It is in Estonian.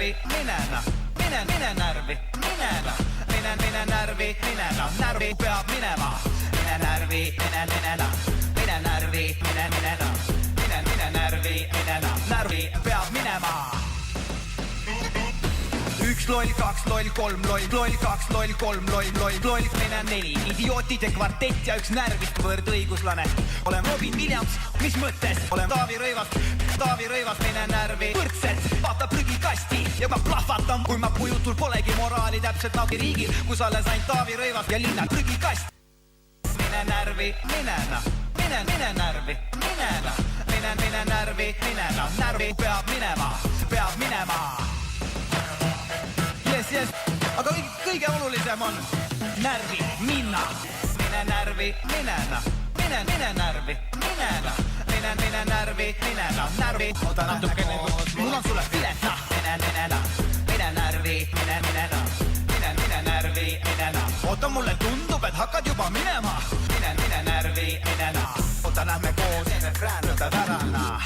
närvi, mine närvi, mine närvi, närvi peab minema. Mine närvi, mine närvi, mine närvi, närvi peab minema. 1 loll, 2 loll, 3 loll, 2 loll, 3 loll, mine 4 idiootide kvartett ja 1 närvist võrdõiguslane. Olen Robin Williams, mis mõttes? Olen Taavi Rõivas, mine närvi. Võrdselt vaata prügikasti ja ma plahvatan, kui ma pujutul polegi moraali täpselt nagu riigil, kus alles ainult Taavi Rõivas ja linnad prügikast. Mine närvi, mine närvi, mine närvi, närvi peab minema. Yes. Aga kõige olulisem on närvi minna. Mine närvi, mine närvi, mine närvi. Oota natukene, mul on sulle pileta. Mine närvi, mine närvi. Oota, mulle tundub, et hakkad juba minema. Mine närvi, oota, lähme koos, lööda värana.